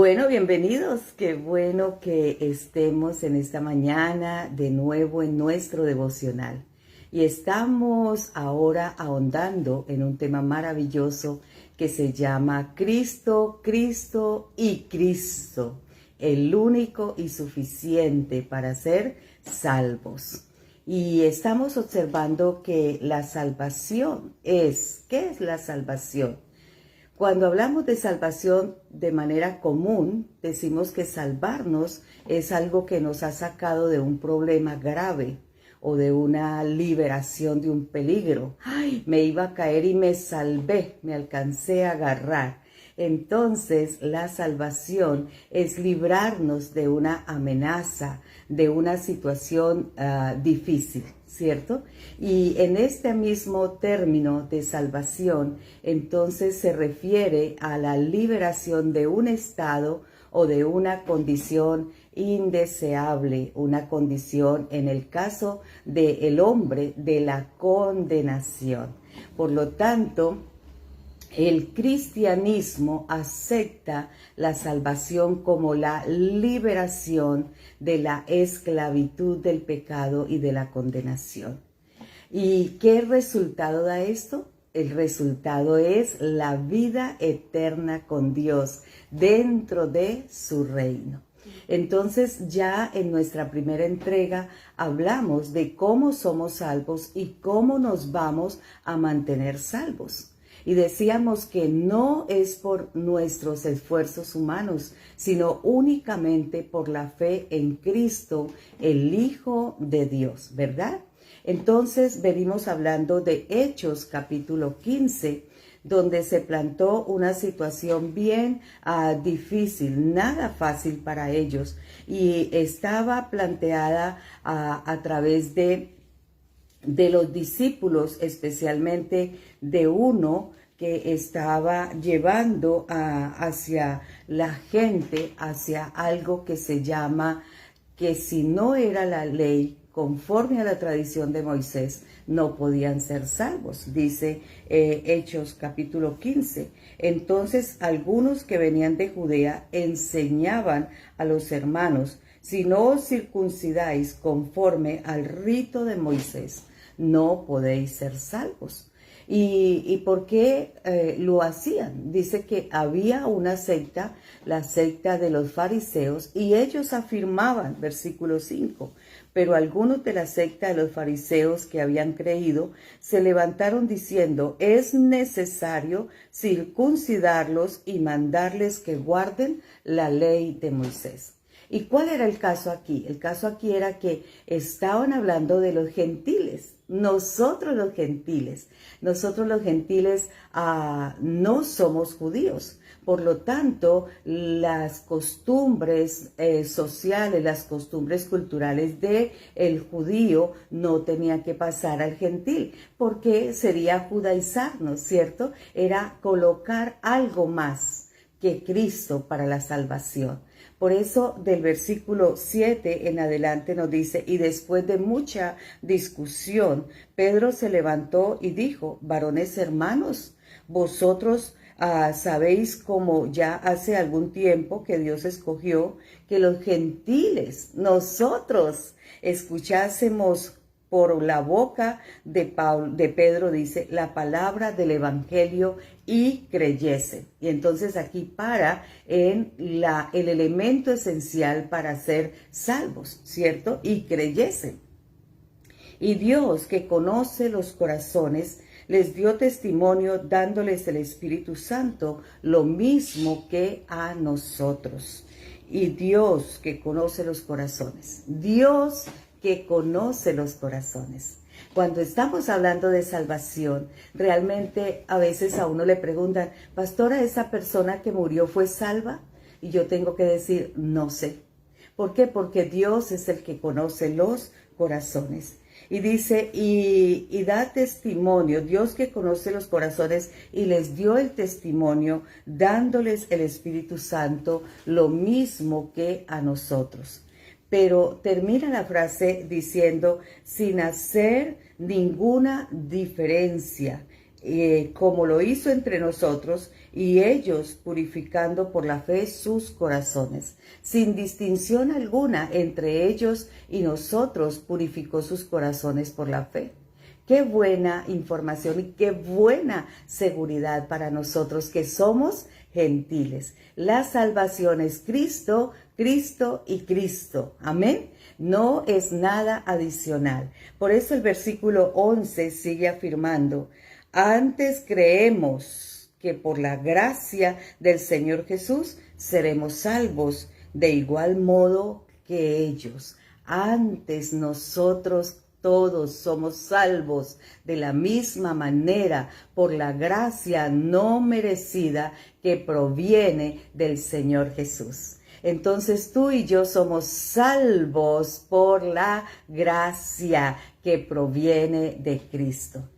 Bueno, bienvenidos. Qué bueno que estemos en esta mañana de nuevo en nuestro devocional. Y estamos ahora ahondando en un tema maravilloso que se llama Cristo, Cristo y Cristo, el único y suficiente para ser salvos. Y estamos observando que la salvación ¿qué es la salvación? Cuando hablamos de salvación de manera común, decimos que salvarnos es algo que nos ha sacado de un problema grave o de una liberación de un peligro. ¡Ay! Me iba a caer y me salvé, me alcancé a agarrar. Entonces, la salvación es librarnos de una amenaza, de una situación difícil, ¿cierto? Y en este mismo término de salvación, entonces se refiere a la liberación de un estado o de una condición indeseable, una condición, en el caso del hombre, de la condenación. Por lo tanto, el cristianismo acepta la salvación como la liberación de la esclavitud del pecado y de la condenación. ¿Y qué resultado da esto? El resultado es la vida eterna con Dios dentro de su reino. Entonces ya en nuestra primera entrega hablamos de cómo somos salvos y cómo nos vamos a mantener salvos. Y decíamos que no es por nuestros esfuerzos humanos, sino únicamente por la fe en Cristo, el Hijo de Dios, ¿verdad? Entonces venimos hablando de Hechos capítulo 15, donde se plantó una situación bien difícil, nada fácil para ellos, y estaba planteada a través de los discípulos, especialmente de uno que estaba llevando hacia la gente, hacia algo que se llama que si no era la ley conforme a la tradición de Moisés, no podían ser salvos, dice Hechos capítulo 15. Entonces algunos que venían de Judea enseñaban a los hermanos: si no os circuncidáis conforme al rito de Moisés, no podéis ser salvos. ¿Y por qué lo hacían? Dice que había una secta, la secta de los fariseos, y ellos afirmaban, versículo 5, pero algunos de la secta de los fariseos que habían creído se levantaron diciendo: es necesario circuncidarlos y mandarles que guarden la ley de Moisés. ¿Y cuál era el caso aquí? El caso aquí era que estaban hablando de los gentiles. Nosotros los gentiles no somos judíos. Por lo tanto, las costumbres sociales, las costumbres culturales del judío no tenían que pasar al gentil, porque sería judaizarnos, ¿cierto? Era colocar algo más que Cristo para la salvación. Por eso del versículo 7 en adelante nos dice: y después de mucha discusión, Pedro se levantó y dijo: varones hermanos, vosotros sabéis como ya hace algún tiempo que Dios escogió que los gentiles, nosotros, escuchásemos por la boca de Pedro, dice, la palabra del evangelio y creyese. Y entonces aquí para en el elemento esencial para ser salvos, ¿cierto? Y creyese. Y Dios, que conoce los corazones, les dio testimonio dándoles el Espíritu Santo, lo mismo que a nosotros. Y Dios, que conoce los corazones, Dios que conoce los corazones. Cuando estamos hablando de salvación, realmente a veces a uno le preguntan: pastora, ¿esa persona que murió fue salva? Y yo tengo que decir: no sé. ¿Por qué? Porque Dios es el que conoce los corazones. Y dice, y da testimonio, Dios que conoce los corazones, y les dio el testimonio dándoles el Espíritu Santo, lo mismo que a nosotros. Pero termina la frase diciendo: sin hacer ninguna diferencia como lo hizo entre nosotros, y ellos purificando por la fe sus corazones. Sin distinción alguna entre ellos y nosotros purificó sus corazones por la fe. Qué buena información y qué buena seguridad para nosotros que somos gentiles. La salvación es Cristo, Cristo y Cristo. Amén. No es nada adicional. Por eso el versículo 11 sigue afirmando: antes creemos que por la gracia del Señor Jesús seremos salvos de igual modo que ellos. Antes nosotros todos somos salvos de la misma manera por la gracia no merecida que proviene del Señor Jesús. Entonces tú y yo somos salvos por la gracia que proviene de Cristo.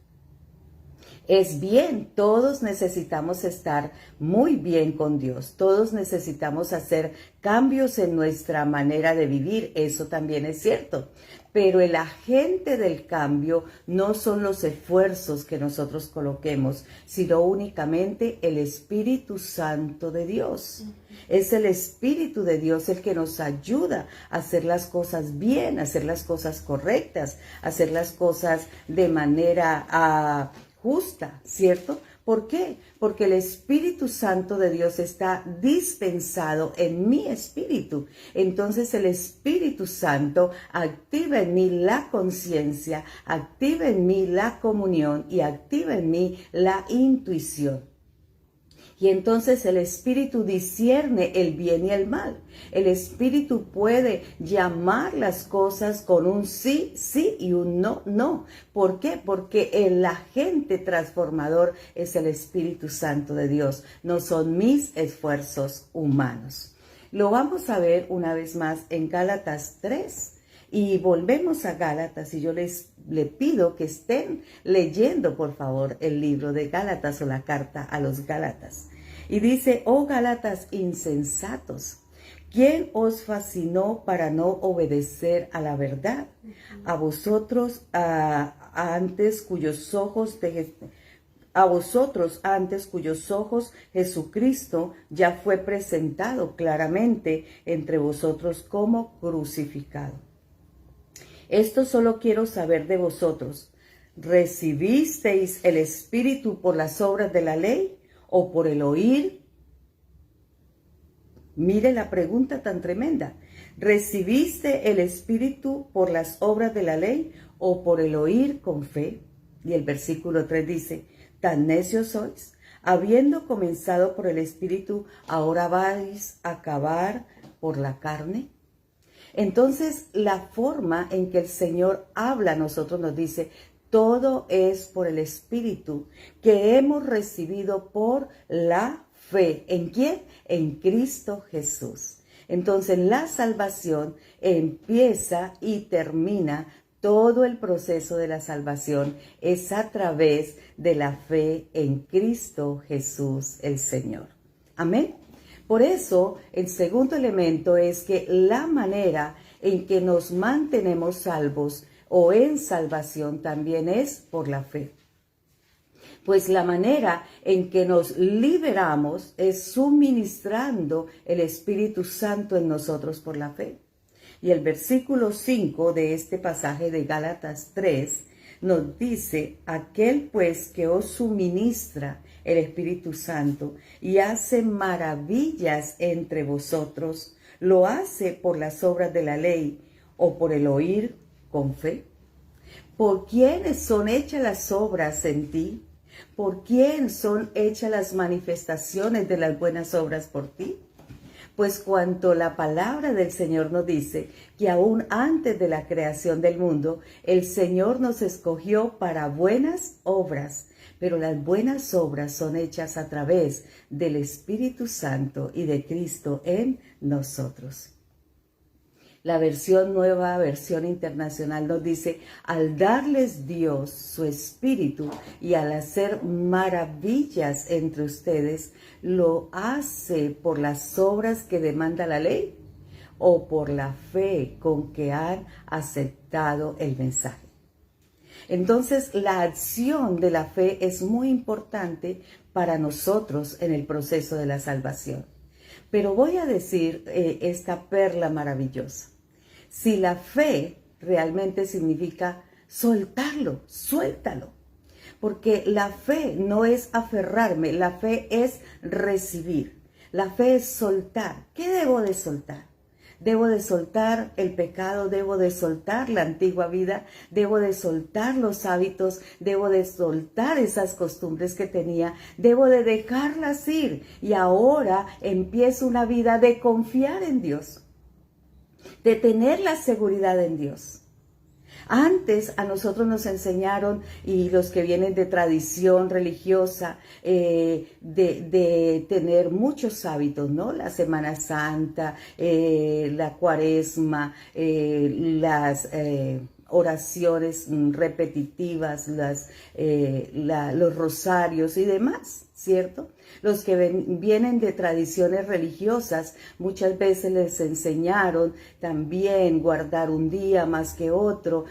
Es bien, todos necesitamos estar muy bien con Dios, todos necesitamos hacer cambios en nuestra manera de vivir, eso también es cierto, pero el agente del cambio no son los esfuerzos que nosotros coloquemos, sino únicamente el Espíritu Santo de Dios. Es el Espíritu de Dios el que nos ayuda a hacer las cosas bien, a hacer las cosas correctas, a hacer las cosas de manera justa, ¿cierto? ¿Por qué? Porque el Espíritu Santo de Dios está dispensado en mi espíritu. Entonces el Espíritu Santo activa en mí la conciencia, activa en mí la comunión y activa en mí la intuición. Y entonces el Espíritu discierne el bien y el mal. El Espíritu puede llamar las cosas con un sí, sí y un no, no. ¿Por qué? Porque el agente transformador es el Espíritu Santo de Dios. No son mis esfuerzos humanos. Lo vamos a ver una vez más en Gálatas 3. Y volvemos a Gálatas y yo le pido que estén leyendo, por favor, el libro de Gálatas o la carta a los Gálatas. Y dice: oh Gálatas insensatos, ¿quién os fascinó para no obedecer a la verdad? A vosotros antes cuyos ojos Jesucristo ya fue presentado claramente entre vosotros como crucificado. Esto solo quiero saber de vosotros: ¿recibisteis el Espíritu por las obras de la ley o por el oír? Mire la pregunta tan tremenda. ¿Recibiste el Espíritu por las obras de la ley o por el oír con fe? Y el versículo 3 dice: ¿tan necios sois? Habiendo comenzado por el Espíritu, ¿ahora vais a acabar por la carne? Entonces, la forma en que el Señor habla a nosotros nos dice: todo es por el Espíritu que hemos recibido por la fe. ¿En quién? En Cristo Jesús. Entonces, la salvación empieza y termina, todo el proceso de la salvación es a través de la fe en Cristo Jesús el Señor. Amén. Por eso, el segundo elemento es que la manera en que nos mantenemos salvos o en salvación también es por la fe. Pues la manera en que nos liberamos es suministrando el Espíritu Santo en nosotros por la fe. Y el versículo 5 de este pasaje de Gálatas 3 nos dice: aquel pues que os suministra el Espíritu Santo y hace maravillas entre vosotros, ¿lo hace por las obras de la ley o por el oír con fe? ¿Por quiénes son hechas las obras en ti? ¿Por quién son hechas las manifestaciones de las buenas obras por ti? Pues cuanto la palabra del Señor nos dice que aún antes de la creación del mundo, el Señor nos escogió para buenas obras, pero las buenas obras son hechas a través del Espíritu Santo y de Cristo en nosotros. La nueva versión internacional nos dice: al darles Dios su Espíritu y al hacer maravillas entre ustedes, ¿lo hace por las obras que demanda la ley o por la fe con que han aceptado el mensaje? Entonces, la acción de la fe es muy importante para nosotros en el proceso de la salvación. Pero voy a decir esta perla maravillosa. Si la fe realmente significa soltarlo, suéltalo. Porque la fe no es aferrarme, la fe es recibir. La fe es soltar. ¿Qué debo de soltar? Debo de soltar el pecado, debo de soltar la antigua vida, debo de soltar los hábitos, debo de soltar esas costumbres que tenía, debo de dejarlas ir. Y ahora empiezo una vida de confiar en Dios, de tener la seguridad en Dios. Antes a nosotros nos enseñaron, y los que vienen de tradición religiosa, de tener muchos hábitos, ¿no? La Semana Santa, la Cuaresma, las oraciones repetitivas, los rosarios y demás, ¿cierto? Los que vienen de tradiciones religiosas muchas veces les enseñaron también guardar un día más que otro,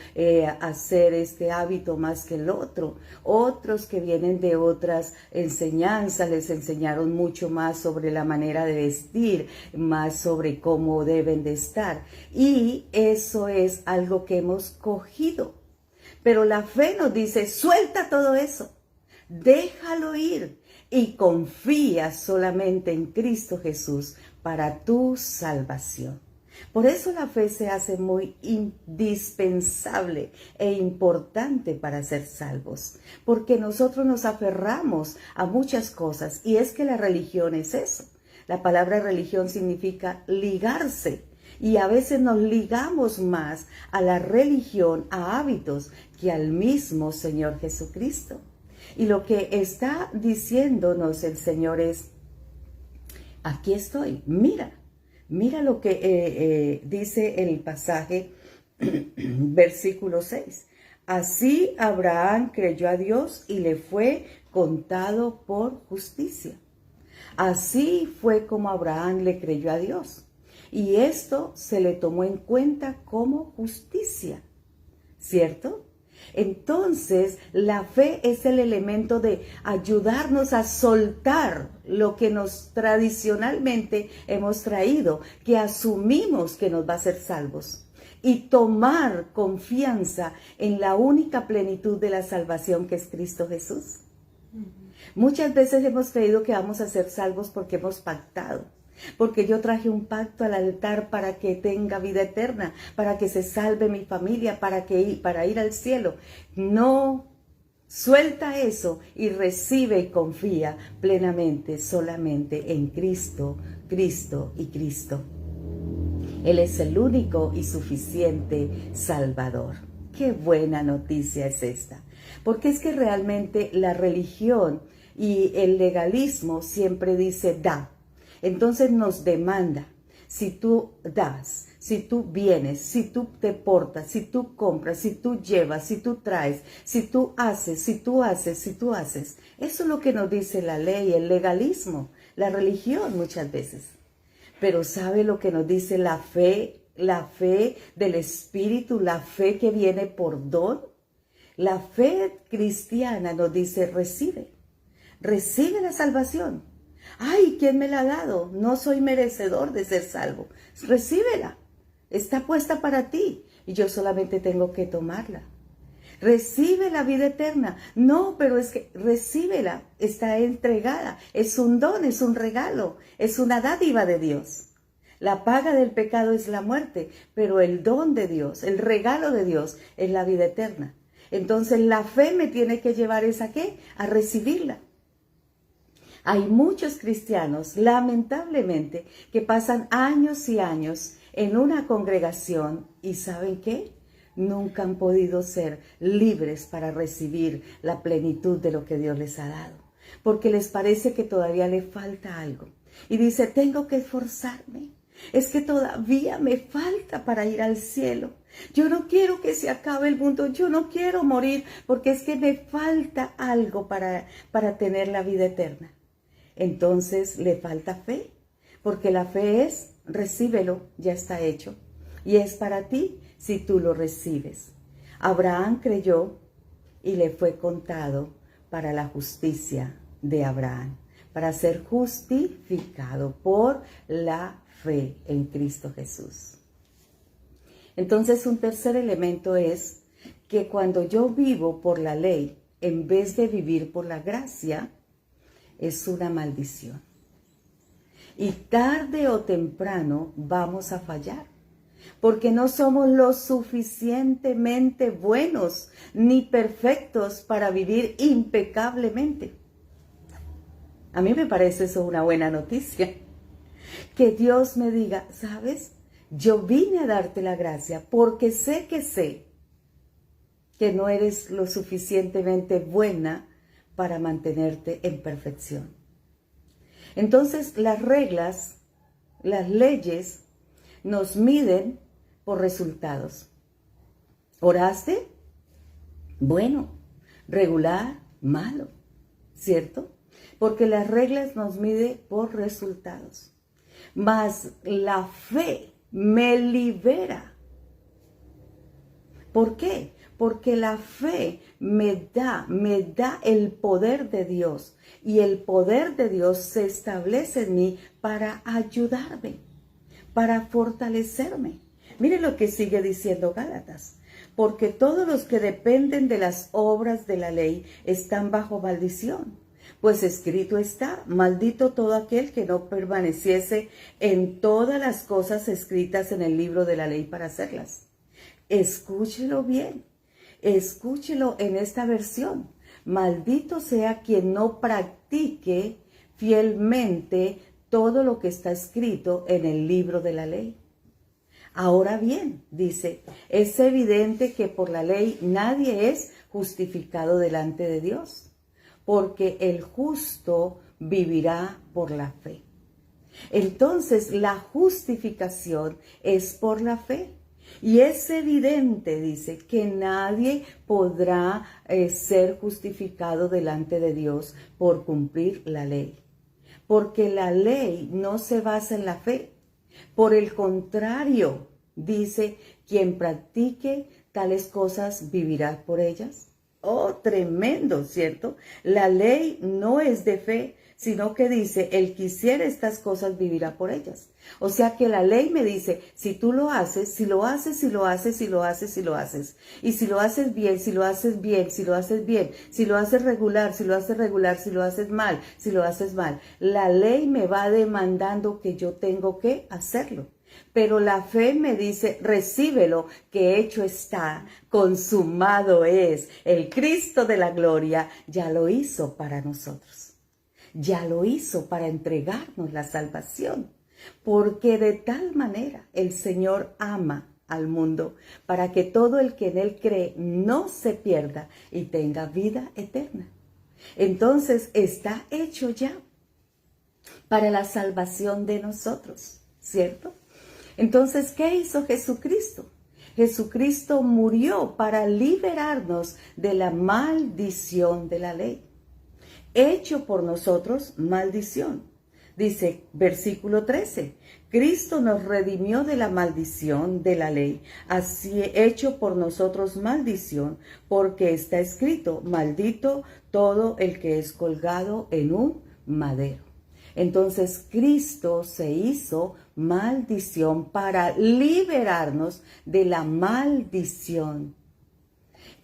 hacer este hábito más que el otro. Otros que vienen de otras enseñanzas les enseñaron mucho más sobre la manera de vestir, más sobre cómo deben de estar. Y eso es algo que hemos cogido. Pero la fe nos dice, suelta todo eso, déjalo ir. Y confía solamente en Cristo Jesús para tu salvación. Por eso la fe se hace muy indispensable e importante para ser salvos. Porque nosotros nos aferramos a muchas cosas. Y es que la religión es eso. La palabra religión significa ligarse. Y a veces nos ligamos más a la religión, a hábitos, que al mismo Señor Jesucristo. Y lo que está diciéndonos el Señor es, aquí estoy, mira lo que dice el pasaje, versículo 6. Así Abraham creyó a Dios y le fue contado por justicia. Así fue como Abraham le creyó a Dios. Y esto se le tomó en cuenta como justicia, ¿cierto? Entonces, la fe es el elemento de ayudarnos a soltar lo que nos tradicionalmente hemos traído, que asumimos que nos va a hacer salvos, y tomar confianza en la única plenitud de la salvación que es Cristo Jesús. Muchas veces hemos creído que vamos a ser salvos porque hemos pactado. Porque yo traje un pacto al altar para que tenga vida eterna, para que se salve mi familia, para ir al cielo. No, suelta eso y recibe y confía plenamente solamente en Cristo, Cristo y Cristo. Él es el único y suficiente Salvador. Qué buena noticia es esta. Porque es que realmente la religión y el legalismo siempre dice da. Entonces nos demanda, si tú das, si tú vienes, si tú te portas, si tú compras, si tú llevas, si tú traes, si tú haces, si tú haces, si tú haces. Eso es lo que nos dice la ley, el legalismo, la religión muchas veces. Pero ¿sabe lo que nos dice la fe del Espíritu, la fe que viene por don? La fe cristiana nos dice, recibe la salvación. Ay, ¿quién me la ha dado? No soy merecedor de ser salvo. Recíbela. Está puesta para ti y yo solamente tengo que tomarla. Recibe la vida eterna. No, pero es que recíbela. Está entregada. Es un don, es un regalo. Es una dádiva de Dios. La paga del pecado es la muerte, pero el don de Dios, el regalo de Dios es la vida eterna. Entonces la fe me tiene que llevar ¿a qué? A recibirla. Hay muchos cristianos, lamentablemente, que pasan años y años en una congregación y ¿saben qué? Nunca han podido ser libres para recibir la plenitud de lo que Dios les ha dado. Porque les parece que todavía le falta algo. Y dice, tengo que esforzarme. Es que todavía me falta para ir al cielo. Yo no quiero que se acabe el mundo. Yo no quiero morir porque es que me falta algo para tener la vida eterna. Entonces le falta fe, porque la fe es, recíbelo, ya está hecho. Y es para ti si tú lo recibes. Abraham creyó y le fue contado para la justicia de Abraham, para ser justificado por la fe en Cristo Jesús. Entonces, un tercer elemento es que cuando yo vivo por la ley, en vez de vivir por la gracia, es una maldición. Y tarde o temprano vamos a fallar, porque no somos lo suficientemente buenos ni perfectos para vivir impecablemente. A mí me parece eso una buena noticia. Que Dios me diga, ¿sabes? Yo vine a darte la gracia porque sé que no eres lo suficientemente buena para mantenerte en perfección. Entonces, las reglas, las leyes, nos miden por resultados. ¿Oraste? Bueno. Regular, malo, ¿cierto? Porque las reglas nos miden por resultados. Mas la fe me libera. ¿Por qué? Porque la fe me da el poder de Dios. Y el poder de Dios se establece en mí para ayudarme, para fortalecerme. Mire lo que sigue diciendo Gálatas. Porque todos los que dependen de las obras de la ley están bajo maldición. Pues escrito está, maldito todo aquel que no permaneciese en todas las cosas escritas en el libro de la ley para hacerlas. Escúchelo bien, escúchelo en esta versión. Maldito sea quien no practique fielmente todo lo que está escrito en el libro de la ley. Ahora bien, dice, es evidente que por la ley nadie es justificado delante de Dios, porque el justo vivirá por la fe. Entonces, la justificación es por la fe. Y es evidente, dice, que nadie podrá ser justificado delante de Dios por cumplir la ley. Porque la ley no se basa en la fe. Por el contrario, dice, quien practique tales cosas vivirá por ellas. Oh, tremendo, ¿cierto? La ley no es de fe, sino que dice, el que hiciera estas cosas vivirá por ellas. O sea que la ley me dice, si tú lo haces, si lo haces, si lo haces, si lo haces, si lo haces. Y si lo haces bien, si lo haces bien, si lo haces bien, si lo haces regular, si lo haces regular, si lo haces mal, si lo haces mal. La ley me va demandando que yo tengo que hacerlo. Pero la fe me dice, recíbelo, que hecho está, consumado es. El Cristo de la gloria ya lo hizo para nosotros. Ya lo hizo para entregarnos la salvación. Porque de tal manera el Señor ama al mundo, para que todo el que en Él cree no se pierda y tenga vida eterna. Entonces está hecho ya para la salvación de nosotros, ¿cierto? Entonces, ¿qué hizo Jesucristo? Jesucristo murió para liberarnos de la maldición de la ley. Hecho por nosotros maldición. Dice, versículo 13, Cristo nos redimió de la maldición de la ley, así hecho por nosotros maldición, porque está escrito, maldito todo el que es colgado en un madero. Entonces Cristo se hizo maldición para liberarnos de la maldición.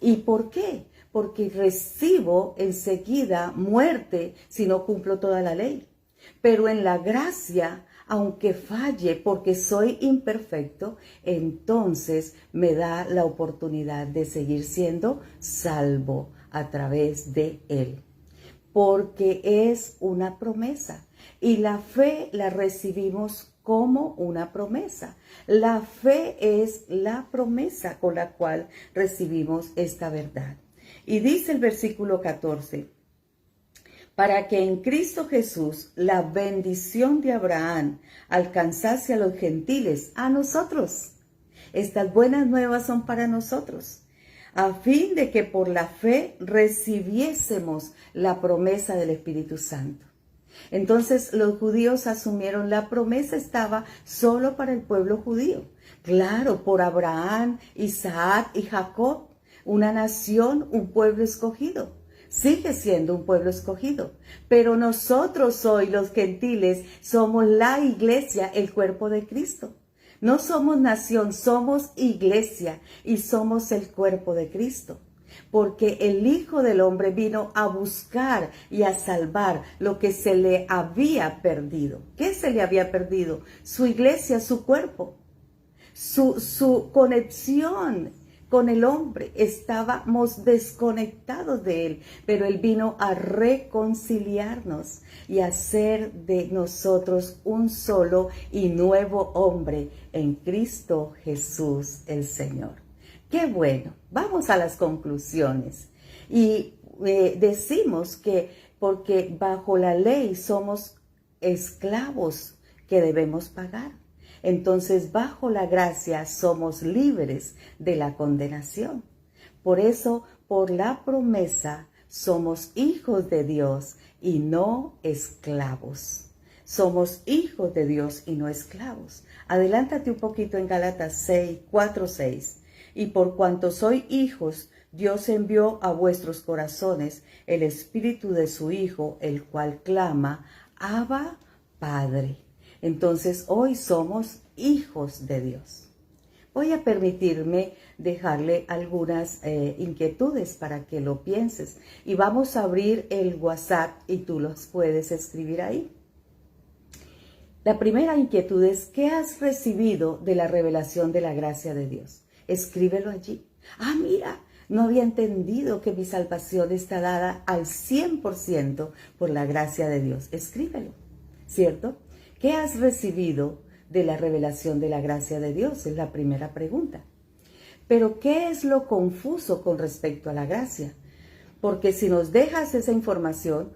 ¿Y por qué? Porque recibo enseguida muerte si no cumplo toda la ley. Pero en la gracia, aunque falle porque soy imperfecto, entonces me da la oportunidad de seguir siendo salvo a través de Él. Porque es una promesa y la fe la recibimos como una promesa. La fe es la promesa con la cual recibimos esta verdad. Y dice el versículo 14, para que en Cristo Jesús la bendición de Abraham alcanzase a los gentiles, a nosotros. Estas buenas nuevas son para nosotros, a fin de que por la fe recibiésemos la promesa del Espíritu Santo. Entonces los judíos asumieron la promesa estaba solo para el pueblo judío. Claro, por Abraham, Isaac y Jacob. una nación, un pueblo escogido. Sigue siendo un pueblo escogido. Pero nosotros hoy, los gentiles, somos la iglesia, el cuerpo de Cristo. No somos nación, somos iglesia y somos el cuerpo de Cristo. Porque el Hijo del Hombre vino a buscar y a salvar lo que se le había perdido. ¿Qué se le había perdido? Su iglesia, su cuerpo. Su conexión con el hombre. Estábamos desconectados de él, pero él vino a reconciliarnos y hacer de nosotros un solo y nuevo hombre en Cristo Jesús el Señor. ¡Qué bueno! Vamos a las conclusiones. Y decimos que porque bajo la ley somos esclavos que debemos pagar. Entonces, bajo la gracia somos libres de la condenación. Por eso, por la promesa, somos hijos de Dios y no esclavos. Somos hijos de Dios y no esclavos. Adelántate un poquito en Gálatas 4:6. Y por cuanto sois hijos, Dios envió a vuestros corazones el espíritu de su Hijo, el cual clama, Abba, Padre. Entonces hoy somos hijos de Dios. Voy a permitirme dejarle algunas inquietudes para que lo pienses. Y vamos a abrir el WhatsApp y tú los puedes escribir ahí. La primera inquietud es, ¿qué has recibido de la revelación de la gracia de Dios? Escríbelo allí. Mira, no había entendido que mi salvación está dada al 100% por la gracia de Dios. Escríbelo, ¿cierto? ¿Qué has recibido de la revelación de la gracia de Dios? Es la primera pregunta. Pero, ¿qué es lo confuso con respecto a la gracia? Porque si nos dejas esa información,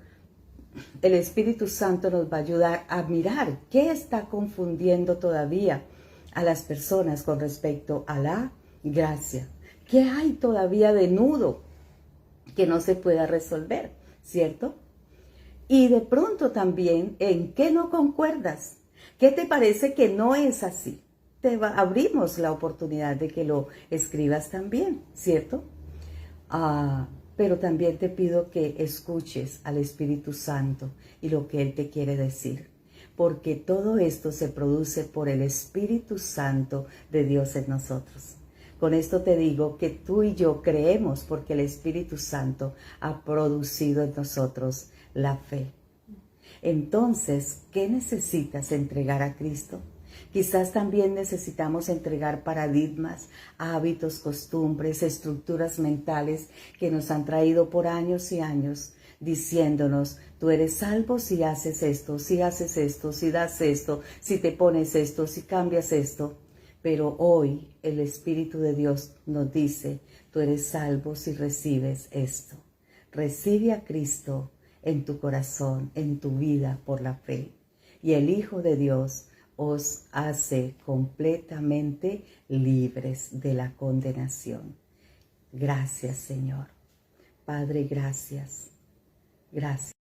el Espíritu Santo nos va a ayudar a mirar qué está confundiendo todavía a las personas con respecto a la gracia. ¿Qué hay todavía de nudo que no se pueda resolver? ¿Cierto? Y de pronto también, ¿en qué no concuerdas? ¿Qué te parece que no es así? Abrimos la oportunidad de que lo escribas también, ¿cierto? Pero también te pido que escuches al Espíritu Santo y lo que Él te quiere decir. Porque todo esto se produce por el Espíritu Santo de Dios en nosotros. Con esto te digo que tú y yo creemos porque el Espíritu Santo ha producido en nosotros la fe. Entonces, ¿qué necesitas entregar a Cristo? Quizás también necesitamos entregar paradigmas, hábitos, costumbres, estructuras mentales que nos han traído por años y años, diciéndonos, tú eres salvo si haces esto, si haces esto, si das esto, si te pones esto, si cambias esto. Pero hoy el Espíritu de Dios nos dice, tú eres salvo si recibes esto. Recibe a Cristo en tu corazón, en tu vida por la fe. Y el Hijo de Dios os hace completamente libres de la condenación. Gracias, Señor. Padre, gracias. Gracias.